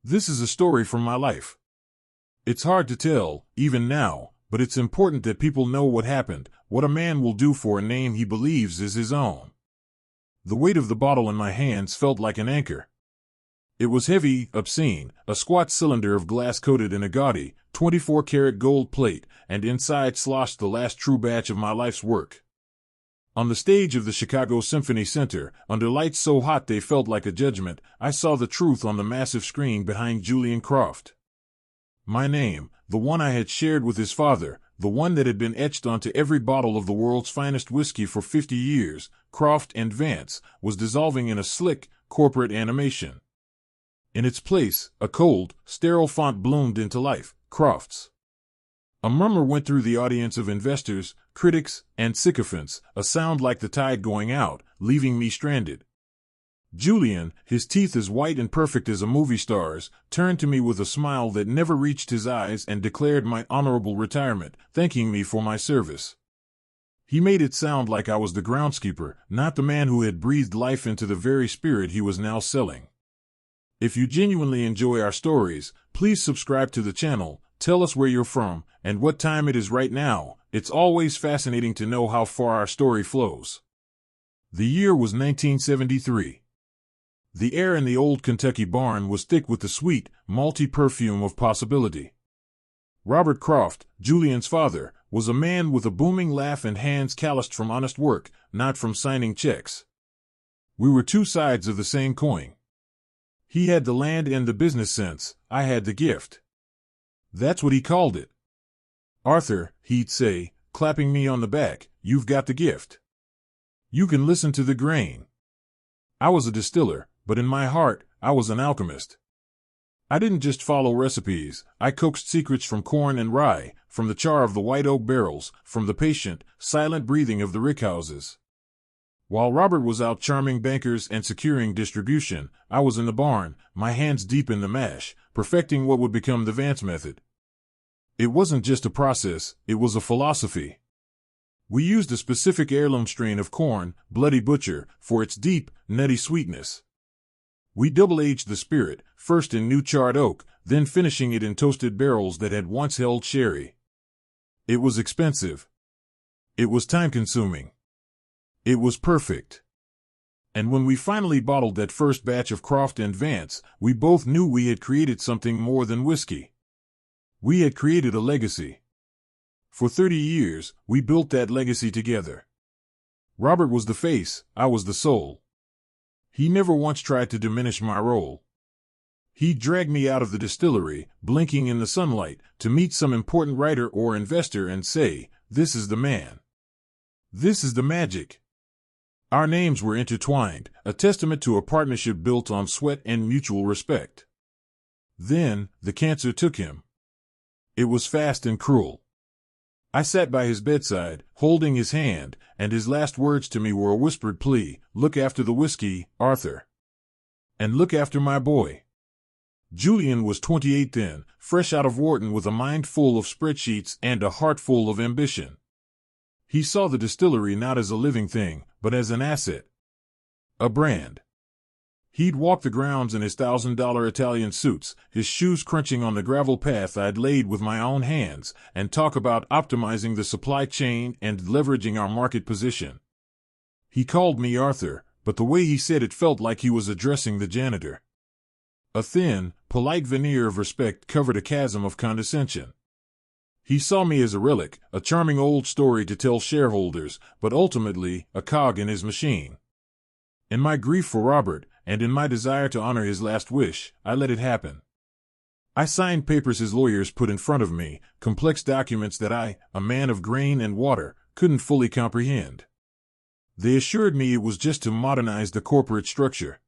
This is a story from my life. It's hard to tell, even now, but it's important that people know what happened, what a man will do for a name he believes is his own. The weight of the bottle in my hands felt like an anchor. It was heavy, obscene, a squat cylinder of glass coated in a gaudy, 24-karat gold plate, and inside sloshed the last true batch of my life's work. On the stage of the Chicago Symphony Center, under lights so hot they felt like a judgment, I saw the truth on the massive screen behind Julian Croft. My name, the one I had shared with his father, the one that had been etched onto every bottle of the world's finest whiskey for 50 years, Croft and Vance, was dissolving in a slick, corporate animation. In its place, a cold, sterile font bloomed into life, Croft's. A murmur went through the audience of investors, critics, and sycophants, a sound like the tide going out, leaving me stranded. Julian, his teeth as white and perfect as a movie star's, turned to me with a smile that never reached his eyes and declared my honorable retirement, thanking me for my service. He made it sound like I was the groundskeeper, not the man who had breathed life into the very spirit he was now selling. If you genuinely enjoy our stories, please subscribe to the channel, tell us where you're from, and what time it is right now. It's always fascinating to know how far our story flows. The year was 1973. The air in the old Kentucky barn was thick with the sweet, malty perfume of possibility. Robert Croft, Julian's father, was a man with a booming laugh and hands calloused from honest work, not from signing checks. We were two sides of the same coin. He had the land and the business sense, I had the gift. That's what he called it. Arthur, he'd say, clapping me on the back, you've got the gift. You can listen to the grain. I was a distiller, but in my heart, I was an alchemist. I didn't just follow recipes, I coaxed secrets from corn and rye, from the char of the white oak barrels, from the patient, silent breathing of the rickhouses. While Robert was out charming bankers and securing distribution, I was in the barn, my hands deep in the mash, perfecting what would become the Vance Method. It wasn't just a process, it was a philosophy. We used a specific heirloom strain of corn, Bloody Butcher, for its deep, nutty sweetness. We double-aged the spirit, first in new charred oak, then finishing it in toasted barrels that had once held sherry. It was expensive. It was time-consuming. It was perfect. And when we finally bottled that first batch of Croft and Vance, we both knew we had created something more than whiskey. We had created a legacy. For 30 years, we built that legacy together. Robert was the face, I was the soul. He never once tried to diminish my role. He dragged me out of the distillery, blinking in the sunlight, to meet some important writer or investor and say, "This is the man. This is the magic." Our names were intertwined, a testament to a partnership built on sweat and mutual respect. Then, the cancer took him. It was fast and cruel. I sat by his bedside, holding his hand, and his last words to me were a whispered plea, "Look after the whiskey, Arthur. And look after my boy." Julian was 28 then, fresh out of Wharton with a mind full of spreadsheets and a heart full of ambition. He saw the distillery not as a living thing, but as an asset. A brand. He'd walk the grounds in his $1,000 Italian suits, his shoes crunching on the gravel path I'd laid with my own hands, and talk about optimizing the supply chain and leveraging our market position. He called me Arthur, but the way he said it felt like he was addressing the janitor. A thin, polite veneer of respect covered a chasm of condescension. He saw me as a relic, a charming old story to tell shareholders, but ultimately, a cog in his machine. In my grief for Robert, and in my desire to honor his last wish, I let it happen. I signed papers his lawyers put in front of me, complex documents that I, a man of grain and water, couldn't fully comprehend. They assured me it was just to modernize the corporate structure.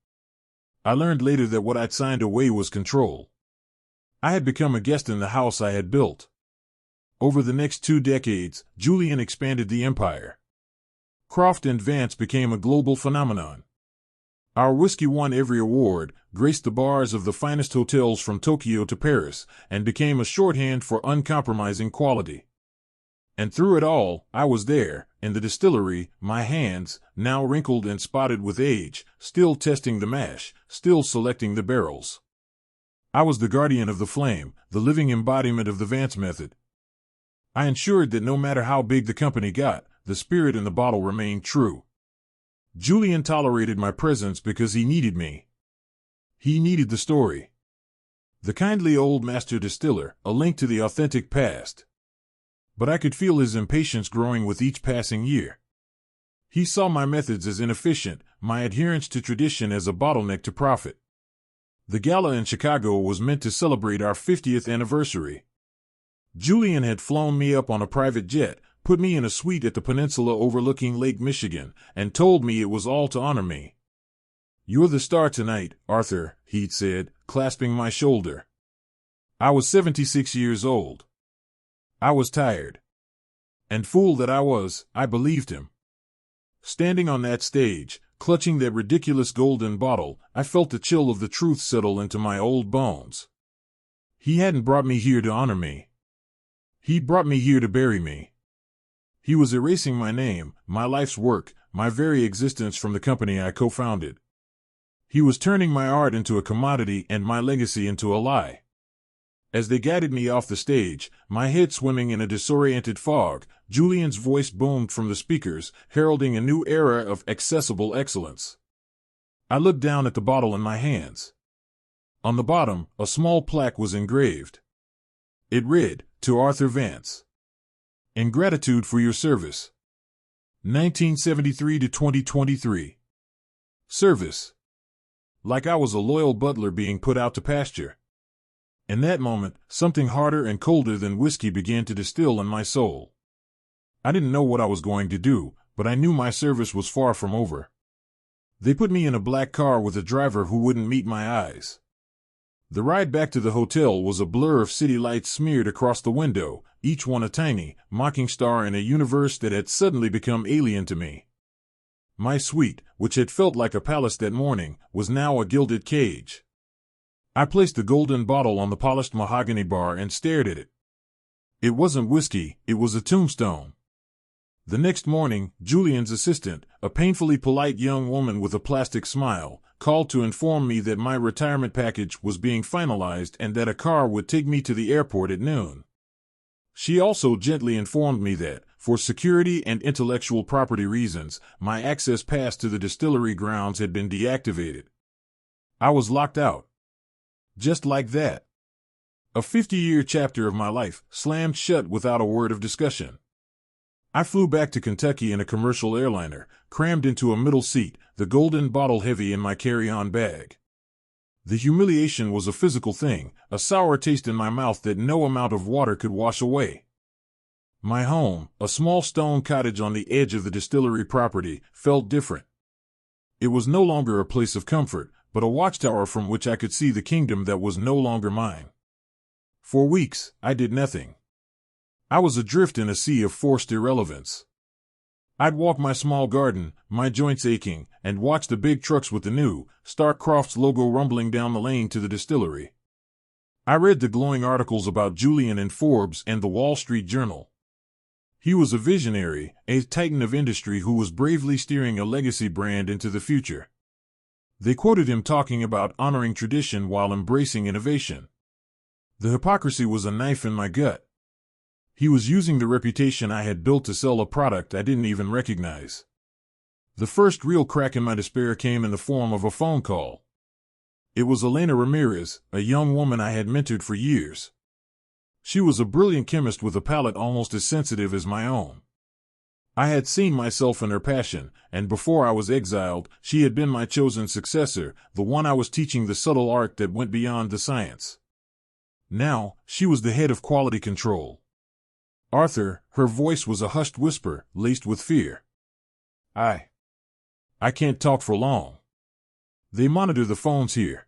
I learned later that what I'd signed away was control. I had become a guest in the house I had built. Over the next 2 decades, Julian expanded the empire. Croft and Vance became a global phenomenon. Our whiskey won every award, graced the bars of the finest hotels from Tokyo to Paris, and became a shorthand for uncompromising quality. And through it all, I was there, in the distillery, my hands, now wrinkled and spotted with age, still testing the mash, still selecting the barrels. I was the guardian of the flame, the living embodiment of the Vance Method. I ensured that no matter how big the company got, the spirit in the bottle remained true. Julian tolerated my presence because he needed me. He needed the story. The kindly old master distiller, a link to the authentic past. But I could feel his impatience growing with each passing year. He saw my methods as inefficient, my adherence to tradition as a bottleneck to profit. The gala in Chicago was meant to celebrate our 50th anniversary. Julian had flown me up on a private jet, put me in a suite at the peninsula overlooking Lake Michigan, and told me it was all to honor me. "You're the star tonight, Arthur," he'd said, clasping my shoulder. I was 76 years old. I was tired. And fool that I was, I believed him. Standing on that stage, clutching that ridiculous golden bottle, I felt the chill of the truth settle into my old bones. He hadn't brought me here to honor me. He brought me here to bury me. He was erasing my name, my life's work, my very existence from the company I co-founded. He was turning my art into a commodity and my legacy into a lie. As they guided me off the stage, my head swimming in a disoriented fog, Julian's voice boomed from the speakers, heralding a new era of accessible excellence. I looked down at the bottle in my hands. On the bottom, a small plaque was engraved. It read, "To Arthur Vance. In gratitude for your service. 1973 to 2023. Service." Like I was a loyal butler being put out to pasture. In that moment, something harder and colder than whiskey began to distill in my soul. I didn't know what I was going to do, but I knew my service was far from over. They put me in a black car with a driver who wouldn't meet my eyes. The ride back to the hotel was a blur of city lights smeared across the window, each one a tiny, mocking star in a universe that had suddenly become alien to me. My suite, which had felt like a palace that morning, was now a gilded cage. I placed the golden bottle on the polished mahogany bar and stared at it. It wasn't whiskey, it was a tombstone. The next morning, Julian's assistant, a painfully polite young woman with a plastic smile, called to inform me that my retirement package was being finalized and that a car would take me to the airport at noon. She also gently informed me that, for security and intellectual property reasons, my access pass to the distillery grounds had been deactivated. I was locked out. Just like that. A 50-year chapter of my life slammed shut without a word of discussion. I flew back to Kentucky in a commercial airliner, crammed into a middle seat, the golden bottle heavy in my carry-on bag. The humiliation was a physical thing, a sour taste in my mouth that no amount of water could wash away. My home, a small stone cottage on the edge of the distillery property, felt different. It was no longer a place of comfort, but a watchtower from which I could see the kingdom that was no longer mine. For weeks, I did nothing. I was adrift in a sea of forced irrelevance. I'd walk my small garden, my joints aching, and watch the big trucks with the new, Stark Crofts logo rumbling down the lane to the distillery. I read the glowing articles about Julian in Forbes and the Wall Street Journal. He was a visionary, a titan of industry who was bravely steering a legacy brand into the future. They quoted him talking about honoring tradition while embracing innovation. The hypocrisy was a knife in my gut. He was using the reputation I had built to sell a product I didn't even recognize. The first real crack in my despair came in the form of a phone call. It was Elena Ramirez, a young woman I had mentored for years. She was a brilliant chemist with a palate almost as sensitive as my own. I had seen myself in her passion, and before I was exiled, she had been my chosen successor, the one I was teaching the subtle art that went beyond the science. Now, she was the head of quality control. Arthur, her voice was a hushed whisper, laced with fear. I can't talk for long. They monitor the phones here.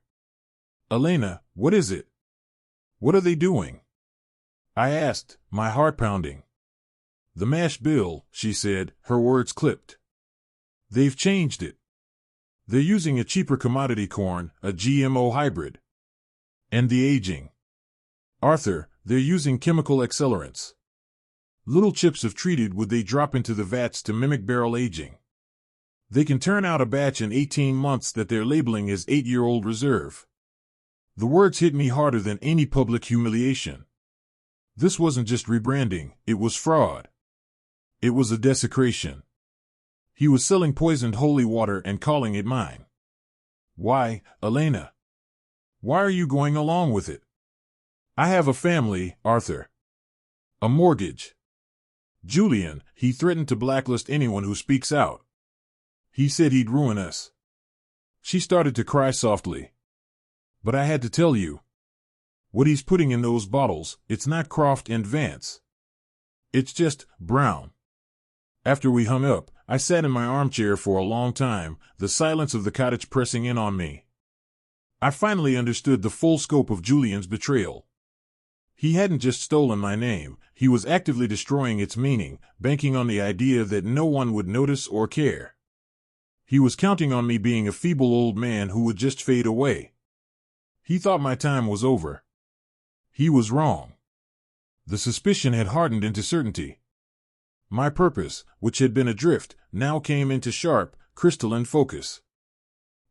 Elena, what is it? What are they doing? I asked, my heart pounding. The mash bill, she said, her words clipped. They've changed it. They're using a cheaper commodity corn, a GMO hybrid. And the aging. Arthur, they're using chemical accelerants. Little chips of treated wood they drop into the vats to mimic barrel aging. They can turn out a batch in 18 months that they're labeling as 8-year-old reserve. The words hit me harder than any public humiliation. This wasn't just rebranding, it was fraud. It was a desecration. He was selling poisoned holy water and calling it mine. Why, Elena? Why are you going along with it? I have a family, Arthur. A mortgage. Julian, he threatened to blacklist anyone who speaks out. He said he'd ruin us. She started to cry softly. But I had to tell you. What he's putting in those bottles, it's not Croft and Vance. It's just brown. After we hung up, I sat in my armchair for a long time, the silence of the cottage pressing in on me. I finally understood the full scope of Julian's betrayal. He hadn't just stolen my name, he was actively destroying its meaning, banking on the idea that no one would notice or care. He was counting on me being a feeble old man who would just fade away. He thought my time was over. He was wrong. The suspicion had hardened into certainty. My purpose, which had been adrift, now came into sharp, crystalline focus.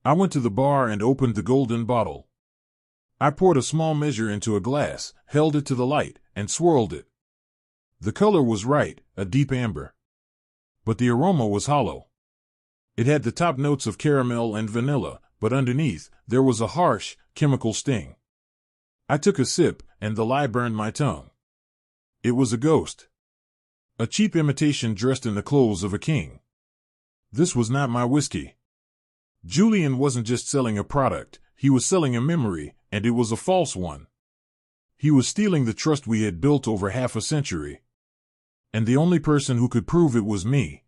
I went to the bar and opened the golden bottle. I poured a small measure into a glass, held it to the light, and swirled it. The color was right, a deep amber. But the aroma was hollow. It had the top notes of caramel and vanilla, but underneath, there was a harsh, chemical sting. I took a sip, and the lie burned my tongue. It was a ghost. A cheap imitation dressed in the clothes of a king. This was not my whiskey. Julian wasn't just selling a product, he was selling a memory, and it was a false one. He was stealing the trust we had built over half a century. And the only person who could prove it was me.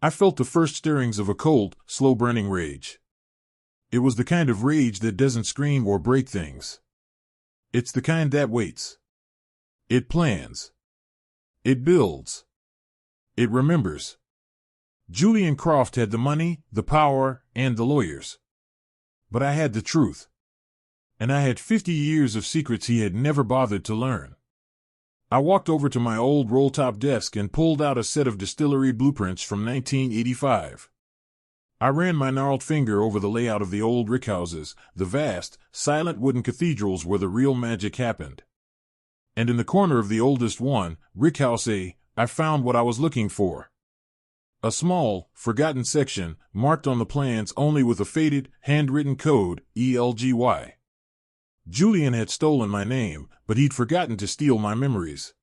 I felt the first stirrings of a cold, slow-burning rage. It was the kind of rage that doesn't scream or break things. It's the kind that waits. It plans. It builds. It remembers. Julian Croft had the money, the power, and the lawyers. But I had the truth. And I had 50 years of secrets he had never bothered to learn. I walked over to my old roll-top desk and pulled out a set of Distillery blueprints from 1985. I ran my gnarled finger over the layout of the old rickhouses, the vast, silent wooden cathedrals where the real magic happened. And in the corner of the oldest one, Rickhouse A, I found what I was looking for. A small, forgotten section, marked on the plans only with a faded, handwritten code, ELGY. Julian had stolen my name, but he'd forgotten to steal my memories.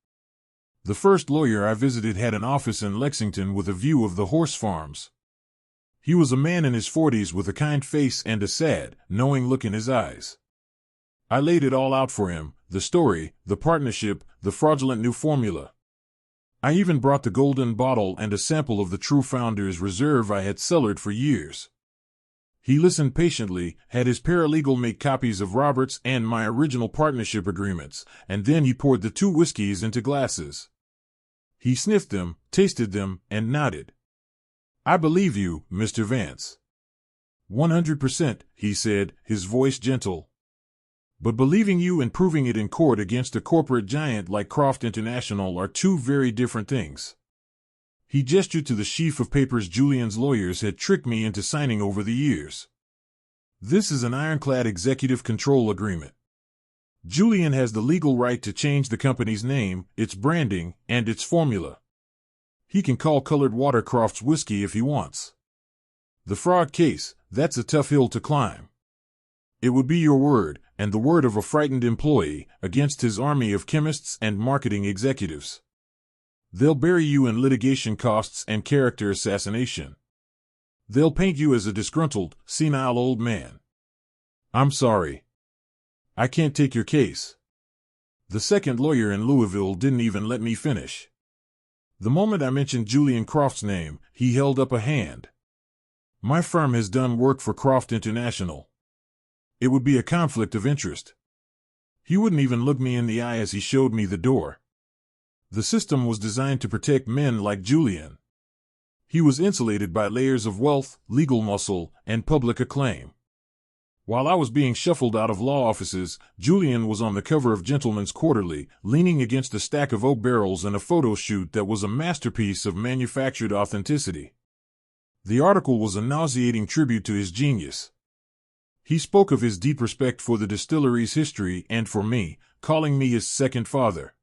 The first lawyer I visited had an office in Lexington with a view of the horse farms. He was a man in his 40s with a kind face and a sad, knowing look in his eyes. I laid it all out for him, the story, the partnership, the fraudulent new formula. I even brought the golden bottle and a sample of the true founder's reserve I had cellared for years. He listened patiently, had his paralegal make copies of Robert's and my original partnership agreements, and then he poured the two whiskeys into glasses. He sniffed them, tasted them, and nodded. "I believe you, Mr. Vance." 100%, he said, his voice gentle. "But believing you and proving it in court against a corporate giant like Croft International are two very different things." He gestured to the sheaf of papers Julian's lawyers had tricked me into signing over the years. "This is an ironclad executive control agreement. Julian has the legal right to change the company's name, its branding, and its formula. He can call colored water Croft's whiskey if he wants. The fraud case, that's a tough hill to climb. It would be your word, and the word of a frightened employee, against his army of chemists and marketing executives. They'll bury you in litigation costs and character assassination. They'll paint you as a disgruntled, senile old man. I'm sorry. I can't take your case." The second lawyer in Louisville didn't even let me finish. The moment I mentioned Julian Croft's name, he held up a hand. "My firm has done work for Croft International. It would be a conflict of interest." He wouldn't even look me in the eye as he showed me the door. The system was designed to protect men like Julian. He was insulated by layers of wealth, legal muscle, and public acclaim. While I was being shuffled out of law offices, Julian was on the cover of Gentleman's Quarterly, leaning against a stack of oak barrels in a photo shoot that was a masterpiece of manufactured authenticity. The article was a nauseating tribute to his genius. He spoke of his deep respect for the distillery's history and for me, calling me his second father.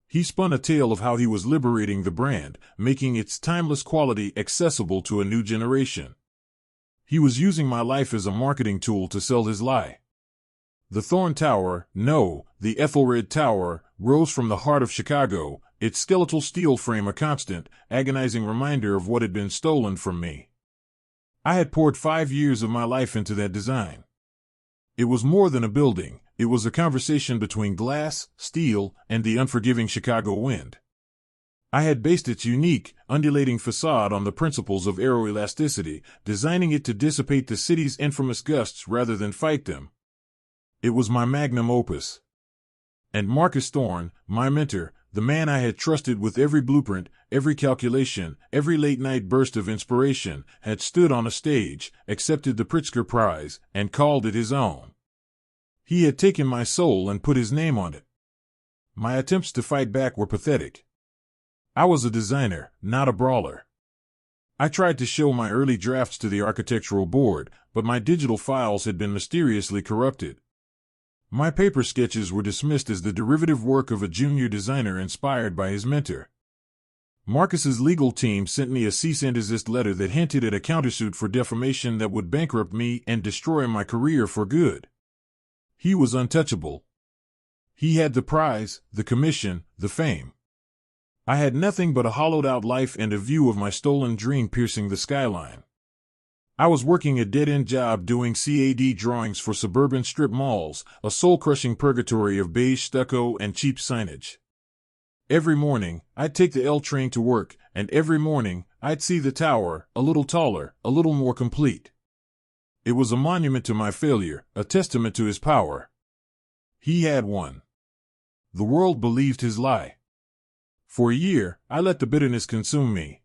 He spun a tale of how he was liberating the brand, making its timeless quality accessible to a new generation. He was using my life as a marketing tool to sell his lie. The Thorne Tower, no, the Ethelred Tower, rose from the heart of Chicago, its skeletal steel frame a constant, agonizing reminder of what had been stolen from me. I had poured 5 years of my life into that design. It was more than a building, it was a conversation between glass, steel, and the unforgiving Chicago wind. I had based its unique, undulating facade on the principles of aeroelasticity, designing it to dissipate the city's infamous gusts rather than fight them. It was my magnum opus. And Marcus Thorne, my mentor, the man I had trusted with every blueprint, every calculation, every late-night burst of inspiration, had stood on a stage, accepted the Pritzker Prize, and called it his own. He had taken my soul and put his name on it. My attempts to fight back were pathetic. I was a designer, not a brawler. I tried to show my early drafts to the architectural board, but my digital files had been mysteriously corrupted. My paper sketches were dismissed as the derivative work of a junior designer inspired by his mentor. Marcus's legal team sent me a cease and desist letter that hinted at a countersuit for defamation that would bankrupt me and destroy my career for good. He was untouchable. He had the prize, the commission, the fame. I had nothing but a hollowed-out life and a view of my stolen dream piercing the skyline. I was working a dead-end job doing CAD drawings for suburban strip malls, a soul-crushing purgatory of beige stucco and cheap signage. Every morning, I'd take the L train to work, and every morning, I'd see the tower, a little taller, a little more complete. It was a monument to my failure, a testament to his power. He had won. The world believed his lie. For a year, I let the bitterness consume me.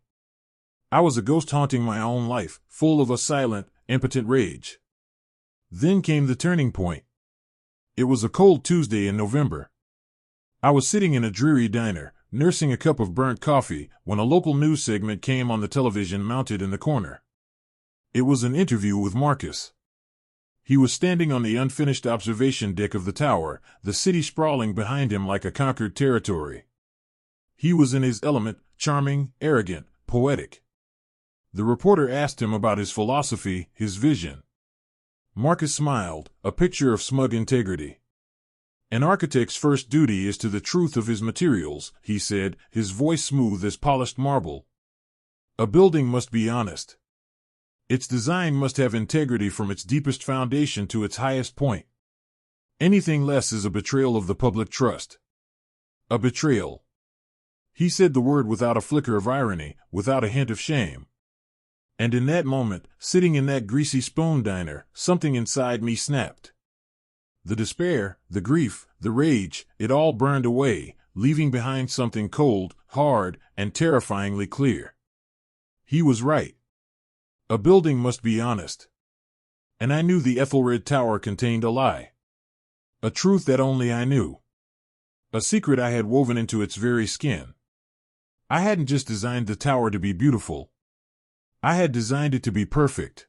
I was a ghost haunting my own life, full of a silent, impotent rage. Then came the turning point. It was a cold Tuesday in November. I was sitting in a dreary diner, nursing a cup of burnt coffee, when a local news segment came on the television mounted in the corner. It was an interview with Marcus. He was standing on the unfinished observation deck of the tower, the city sprawling behind him like a conquered territory. He was in his element, charming, arrogant, poetic. The reporter asked him about his philosophy, his vision. Marcus smiled, a picture of smug integrity. An architect's first duty is to the truth of his materials, he said, his voice smooth as polished marble. A building must be honest. Its design must have integrity from its deepest foundation to its highest point. Anything less is a betrayal of the public trust. A betrayal. He said the word without a flicker of irony, without a hint of shame. And in that moment, sitting in that greasy spoon diner, something inside me snapped. The despair, the grief, the rage, it all burned away, leaving behind something cold, hard, and terrifyingly clear. He was right. A building must be honest. And I knew the Ethelred Tower contained a lie. A truth that only I knew. A secret I had woven into its very skin. I hadn't just designed the tower to be beautiful. I had designed it to be perfect.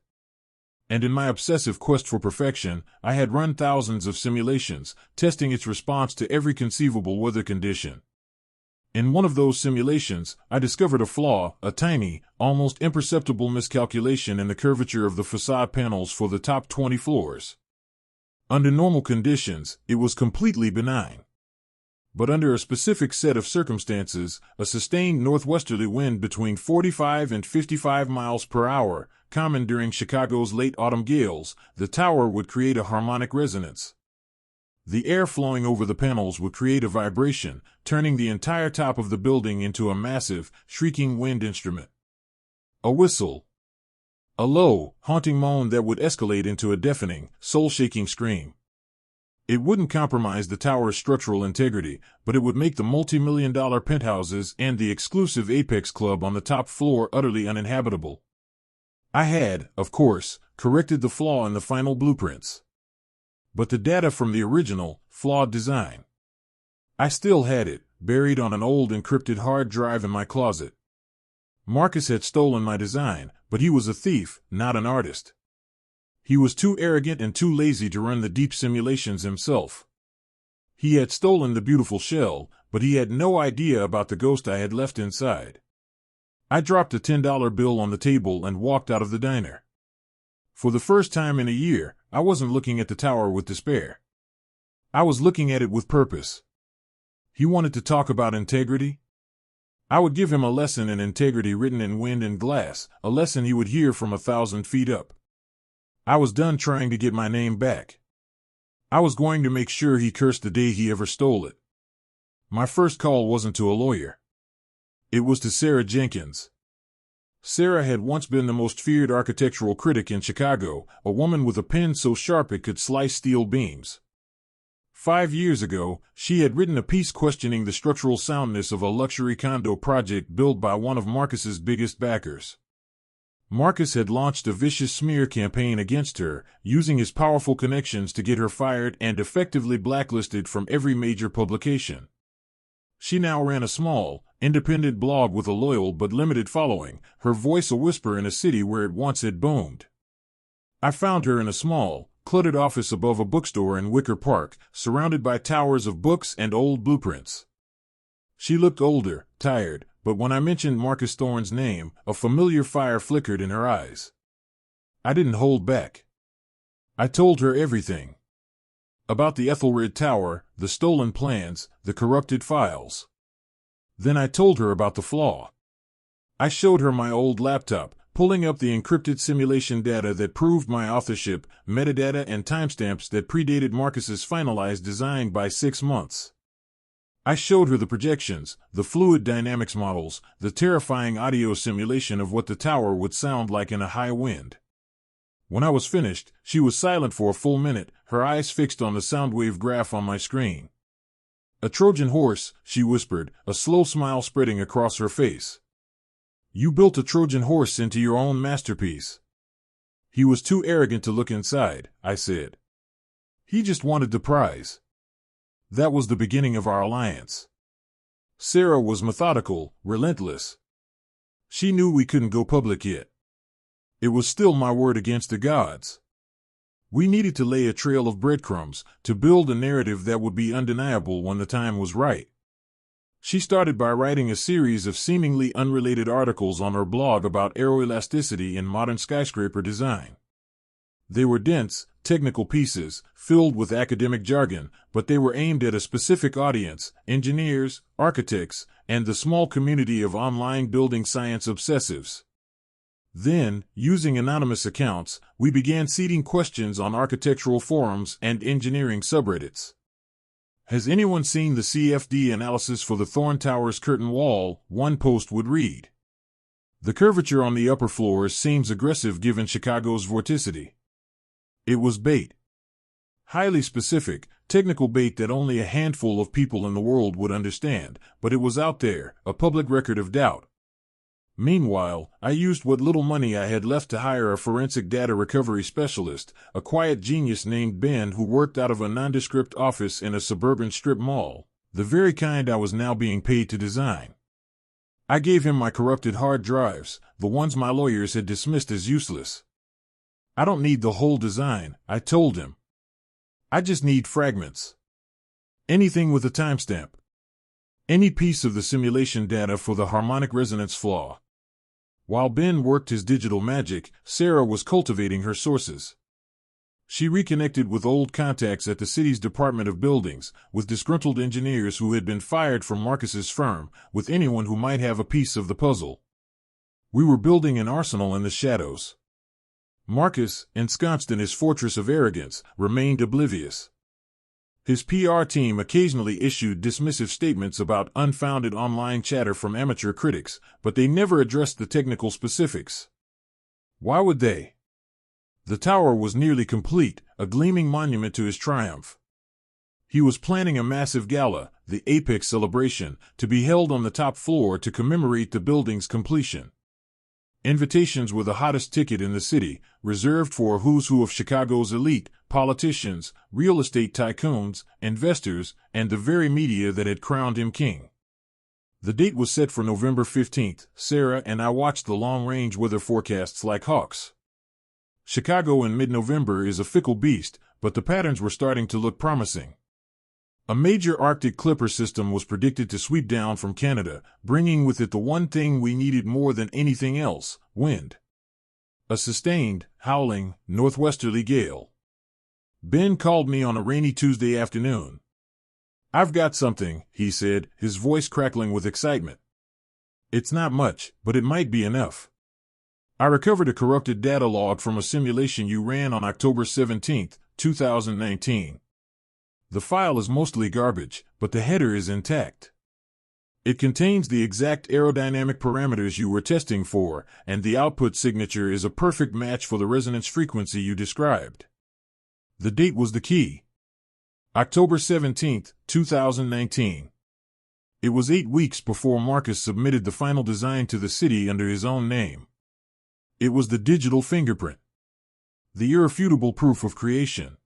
And in my obsessive quest for perfection, I had run thousands of simulations, testing its response to every conceivable weather condition. In one of those simulations, I discovered a flaw, a tiny, almost imperceptible miscalculation in the curvature of the facade panels for the top 20 floors. Under normal conditions, it was completely benign. But under a specific set of circumstances, a sustained northwesterly wind between 45 and 55 miles per hour, common during Chicago's late autumn gales, the tower would create a harmonic resonance. The air flowing over the panels would create a vibration, turning the entire top of the building into a massive, shrieking wind instrument. A whistle. A low, haunting moan that would escalate into a deafening, soul-shaking scream. It wouldn't compromise the tower's structural integrity, but it would make the multi-million-dollar penthouses and the exclusive Apex Club on the top floor utterly uninhabitable. I had, of course, corrected the flaw in the final blueprints. But the data from the original, flawed design. I still had it, buried on an old encrypted hard drive in my closet. Marcus had stolen my design, but he was a thief, not an artist. He was too arrogant and too lazy to run the deep simulations himself. He had stolen the beautiful shell, but he had no idea about the ghost I had left inside. I dropped a $10 bill on the table and walked out of the diner. For the first time in a year, I wasn't looking at the tower with despair. I was looking at it with purpose. He wanted to talk about integrity? I would give him a lesson in integrity written in wind and glass, a lesson he would hear from 1,000 feet up. I was done trying to get my name back. I was going to make sure he cursed the day he ever stole it. My first call wasn't to a lawyer. It was to Sarah Jenkins. Sarah had once been the most feared architectural critic in Chicago, a woman with a pen so sharp it could slice steel beams. 5 years ago, she had written a piece questioning the structural soundness of a luxury condo project built by one of Marcus's biggest backers. Marcus had launched a vicious smear campaign against her, using his powerful connections to get her fired and effectively blacklisted from every major publication. She now ran a small, independent blog with a loyal but limited following, her voice a whisper in a city where it once had boomed. I found her in a small, cluttered office above a bookstore in Wicker Park, surrounded by towers of books and old blueprints. She looked older, tired, but when I mentioned Marcus Thorne's name, a familiar fire flickered in her eyes. I didn't hold back. I told her everything. About the Ethelred Tower, the stolen plans, the corrupted files. Then I told her about the flaw. I showed her my old laptop, pulling up the encrypted simulation data that proved my authorship, metadata and timestamps that predated Marcus's finalized design by 6 months. I showed her the projections, the fluid dynamics models, the terrifying audio simulation of what the tower would sound like in a high wind. When I was finished, she was silent for a full minute, her eyes fixed on the soundwave graph on my screen. "A Trojan horse," she whispered, a slow smile spreading across her face. "You built a Trojan horse into your own masterpiece." "He was too arrogant to look inside," I said. "He just wanted the prize." That was the beginning of our alliance. Sarah was methodical, relentless. She knew we couldn't go public yet. It was still my word against the gods. We needed to lay a trail of breadcrumbs, to build a narrative that would be undeniable when the time was right. She started by writing a series of seemingly unrelated articles on her blog about aeroelasticity in modern skyscraper design. They were dense, technical pieces, filled with academic jargon, but they were aimed at a specific audience: engineers, architects, and the small community of online building science obsessives. Then, using anonymous accounts, we began seeding questions on architectural forums and engineering subreddits. "Has anyone seen the CFD analysis for the Thorne Tower's curtain wall?" one post would read. "The curvature on the upper floors seems aggressive given Chicago's vorticity." It was bait. Highly specific, technical bait that only a handful of people in the world would understand, but it was out there, a public record of doubt. Meanwhile, I used what little money I had left to hire a forensic data recovery specialist, a quiet genius named Ben who worked out of a nondescript office in a suburban strip mall, the very kind I was now being paid to design. I gave him my corrupted hard drives, the ones my lawyers had dismissed as useless. "I don't need the whole design," I told him. "I just need fragments. Anything with a timestamp. Any piece of the simulation data for the harmonic resonance flaw." While Ben worked his digital magic, Sarah was cultivating her sources. She reconnected with old contacts at the city's Department of Buildings, with disgruntled engineers who had been fired from Marcus's firm, with anyone who might have a piece of the puzzle. We were building an arsenal in the shadows. Marcus, ensconced in his fortress of arrogance, remained oblivious. His PR team occasionally issued dismissive statements about unfounded online chatter from amateur critics, but they never addressed the technical specifics. Why would they? The tower was nearly complete, a gleaming monument to his triumph. He was planning a massive gala, the Apex celebration, to be held on the top floor to commemorate the building's completion. Invitations were the hottest ticket in the city, reserved for a who's who of Chicago's elite, politicians, real estate tycoons, investors, and the very media that had crowned him king. The date was set for November 15th. Sarah and I watched the long-range weather forecasts like hawks. Chicago in mid-November is a fickle beast, but the patterns were starting to look promising. A major Arctic clipper system was predicted to sweep down from Canada, bringing with it the one thing we needed more than anything else: wind. A sustained, howling, northwesterly gale. Ben called me on a rainy Tuesday afternoon. "I've got something," he said, his voice crackling with excitement. "It's not much, but it might be enough. I recovered a corrupted data log from a simulation you ran on October 17, 2019. The file is mostly garbage, but the header is intact. It contains the exact aerodynamic parameters you were testing for, and the output signature is a perfect match for the resonance frequency you described." The date was the key. October 17, 2019. It was 8 weeks before Marcus submitted the final design to the city under his own name. It was the digital fingerprint. The irrefutable proof of creation.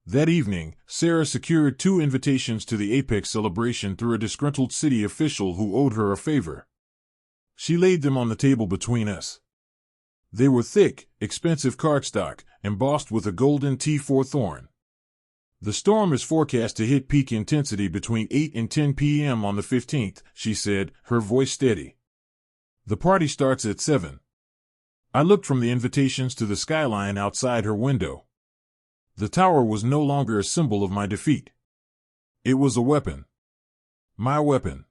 That evening, Sarah secured 2 invitations to the Apex celebration through a disgruntled city official who owed her a favor. She laid them on the table between us. They were thick, expensive cardstock, embossed with a golden T4 Thorne. "The storm is forecast to hit peak intensity between 8 and 10 p.m. on the 15th, she said, her voice steady. "The party starts at 7. I looked from the invitations to the skyline outside her window. The tower was no longer a symbol of my defeat. It was a weapon. My weapon.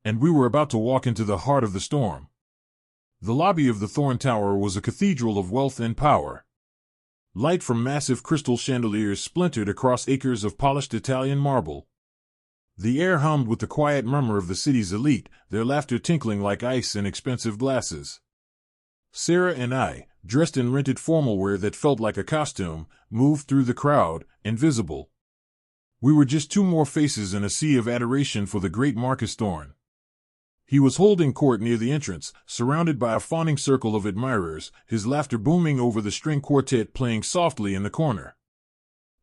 And we were about to walk into the heart of the storm. The lobby of the Thorne Tower was a cathedral of wealth and power. Light from massive crystal chandeliers splintered across acres of polished Italian marble. The air hummed with the quiet murmur of the city's elite, their laughter tinkling like ice in expensive glasses. Sarah and I, dressed in rented formal wear that felt like a costume, moved through the crowd, invisible. We were just 2 more faces in a sea of adoration for the great Marcus Thorne. He was holding court near the entrance, surrounded by a fawning circle of admirers, his laughter booming over the string quartet playing softly in the corner.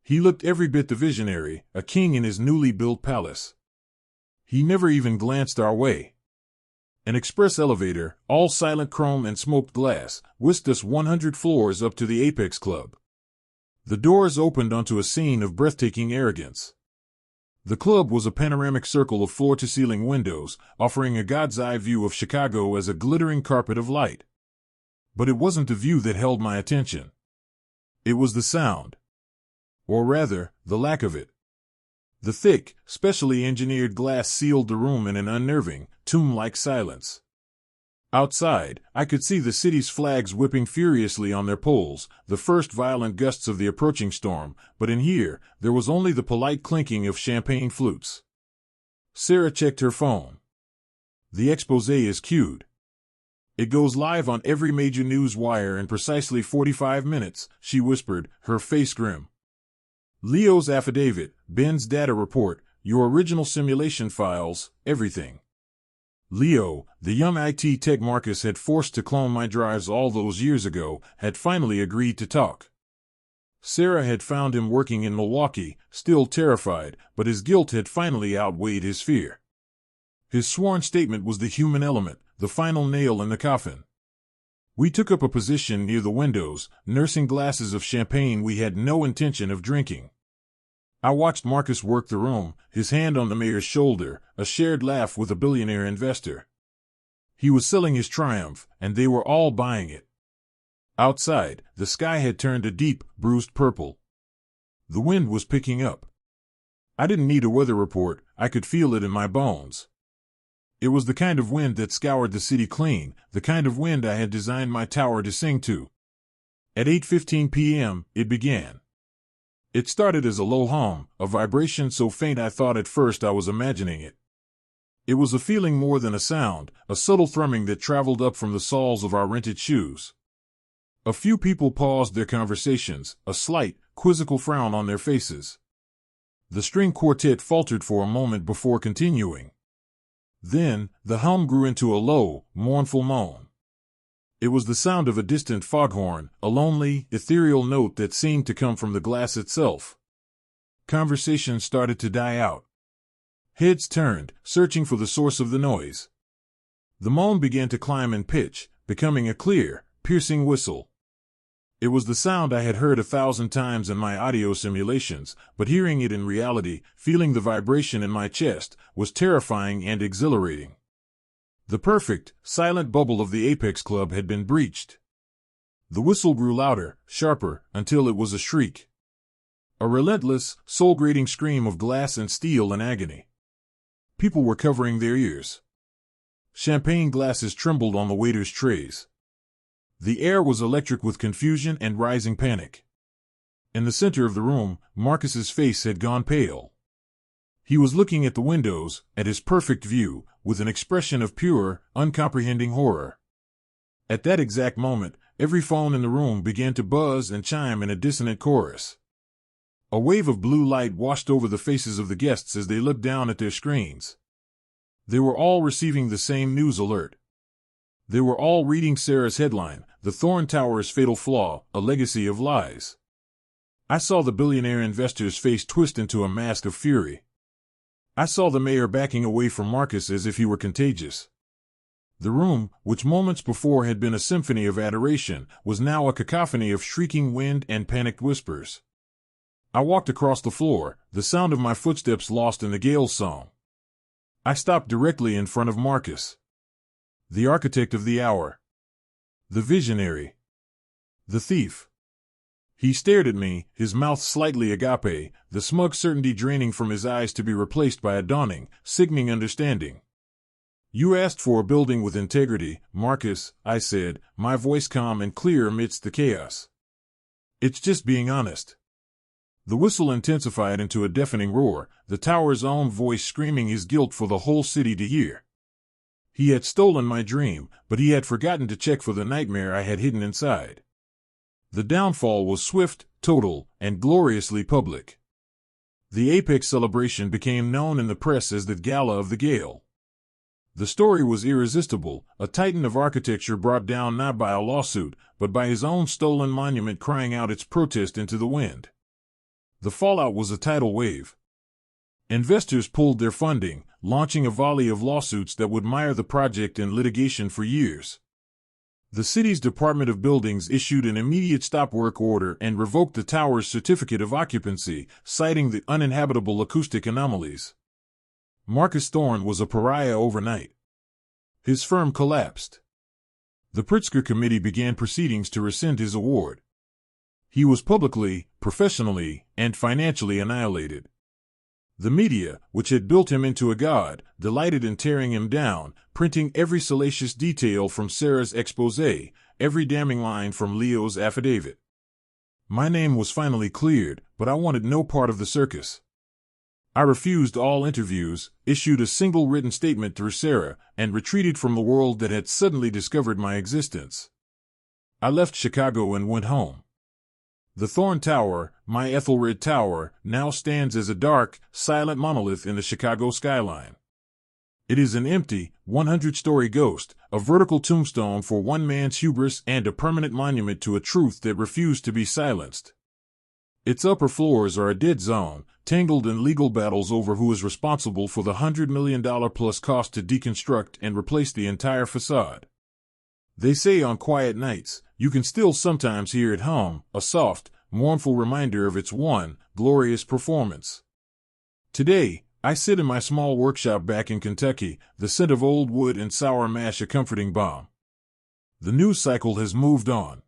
He looked every bit the visionary, a king in his newly built palace. He never even glanced our way. An express elevator, all silent chrome and smoked glass, whisked us 100 floors up to the Apex Club. The doors opened onto a scene of breathtaking arrogance. The club was a panoramic circle of floor-to-ceiling windows, offering a god's-eye view of Chicago as a glittering carpet of light. But it wasn't the view that held my attention. It was the sound. Or rather, the lack of it. The thick, specially engineered glass sealed the room in an unnerving, tomb-like silence. Outside, I could see the city's flags whipping furiously on their poles, the first violent gusts of the approaching storm, but in here, there was only the polite clinking of champagne flutes. Sarah checked her phone. "The exposé is queued. It goes live on every major news wire in precisely 45 minutes, she whispered, her face grim. "Leo's affidavit, Ben's data report, your original simulation files, everything." Leo, the young IT tech Marcus had forced to clone my drives all those years ago, had finally agreed to talk. Sarah had found him working in Milwaukee, still terrified, but his guilt had finally outweighed his fear. His sworn statement was the human element, the final nail in the coffin. We took up a position near the windows, nursing glasses of champagne we had no intention of drinking. I watched Marcus work the room, his hand on the mayor's shoulder, a shared laugh with a billionaire investor. He was selling his triumph, and they were all buying it. Outside, the sky had turned a deep, bruised purple. The wind was picking up. I didn't need a weather report, I could feel it in my bones. It was the kind of wind that scoured the city clean, the kind of wind I had designed my tower to sing to. At 8:15 p.m., it began. It started as a low hum, a vibration so faint I thought at first I was imagining it. It was a feeling more than a sound, a subtle thrumming that traveled up from the soles of our rented shoes. A few people paused their conversations, a slight, quizzical frown on their faces. The string quartet faltered for a moment before continuing. Then, the hum grew into a low, mournful moan. It was the sound of a distant foghorn, a lonely, ethereal note that seemed to come from the glass itself. Conversation started to die out. Heads turned, searching for the source of the noise. The moan began to climb in pitch, becoming a clear, piercing whistle. It was the sound I had heard 1,000 times in my audio simulations, but hearing it in reality, feeling the vibration in my chest, was terrifying and exhilarating. The perfect, silent bubble of the Apex Club had been breached. The whistle grew louder, sharper, until it was a shriek. A relentless, soul-grating scream of glass and steel in agony. People were covering their ears. Champagne glasses trembled on the waiters' trays. The air was electric with confusion and rising panic. In the center of the room, Marcus's face had gone pale. He was looking at the windows, at his perfect view, with an expression of pure, uncomprehending horror. At that exact moment, every phone in the room began to buzz and chime in a dissonant chorus. A wave of blue light washed over the faces of the guests as they looked down at their screens. They were all receiving the same news alert. They were all reading Sarah's headline, "The Thorne Tower's Fatal Flaw, A Legacy of Lies." I saw the billionaire investor's face twist into a mask of fury. I saw the mayor backing away from Marcus as if he were contagious. The room, which moments before had been a symphony of adoration, was now a cacophony of shrieking wind and panicked whispers. I walked across the floor, the sound of my footsteps lost in the gale's song. I stopped directly in front of Marcus. The architect of the hour. The visionary. The thief. He stared at me, his mouth slightly agape, the smug certainty draining from his eyes to be replaced by a dawning, sickening understanding. "You asked for a building with integrity, Marcus," I said, my voice calm and clear amidst the chaos. "It's just being honest." The whistle intensified into a deafening roar, the tower's own voice screaming his guilt for the whole city to hear. He had stolen my dream, but he had forgotten to check for the nightmare I had hidden inside. The downfall was swift, total, and gloriously public. The Apex celebration became known in the press as the Gala of the Gale. The story was irresistible, a titan of architecture brought down not by a lawsuit, but by his own stolen monument crying out its protest into the wind. The fallout was a tidal wave. Investors pulled their funding, launching a volley of lawsuits that would mire the project in litigation for years. The city's Department of Buildings issued an immediate stop work order and revoked the tower's certificate of occupancy, citing the uninhabitable acoustic anomalies. Marcus Thorne was a pariah overnight. His firm collapsed. The Pritzker Committee began proceedings to rescind his award. He was publicly, professionally, and financially annihilated. The media, which had built him into a god, delighted in tearing him down, printing every salacious detail from Sarah's exposé, every damning line from Leo's affidavit. My name was finally cleared, but I wanted no part of the circus. I refused all interviews, issued a single written statement through Sarah, and retreated from the world that had suddenly discovered my existence. I left Chicago and went home. The Thorne Tower, my Ethelred Tower, now stands as a dark, silent monolith in the Chicago skyline. It is an empty, 100-story ghost, a vertical tombstone for one man's hubris and a permanent monument to a truth that refused to be silenced. Its upper floors are a dead zone, tangled in legal battles over who is responsible for the $100 million plus cost to deconstruct and replace the entire facade. They say on quiet nights, you can still sometimes hear it hum, a soft, mournful reminder of its one, glorious performance. Today, I sit in my small workshop back in Kentucky, the scent of old wood and sour mash a comforting balm. The news cycle has moved on.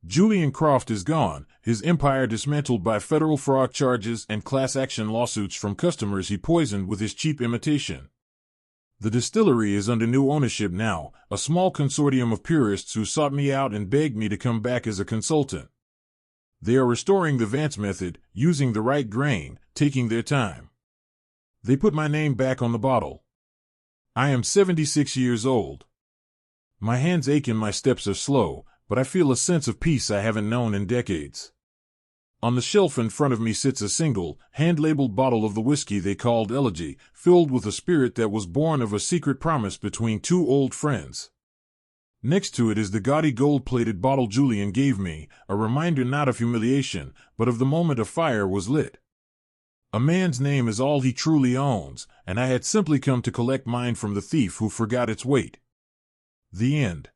Julian Croft is gone, his empire dismantled by federal fraud charges and class action lawsuits from customers he poisoned with his cheap imitation. The Distillery is under new ownership now, a small consortium of purists who sought me out and begged me to come back as a consultant. They are restoring the Vance Method, using the right grain, taking their time. They put my name back on the bottle. I am 76 years old. My hands ache and my steps are slow, but I feel a sense of peace I haven't known in decades. On the shelf in front of me sits a single, hand-labeled bottle of the whiskey they called Elegy, filled with a spirit that was born of a secret promise between two old friends. Next to it is the gaudy gold-plated bottle Julian gave me, a reminder not of humiliation, but of the moment a fire was lit. A man's name is all he truly owns, and I had simply come to collect mine from the thief who forgot its weight. The end.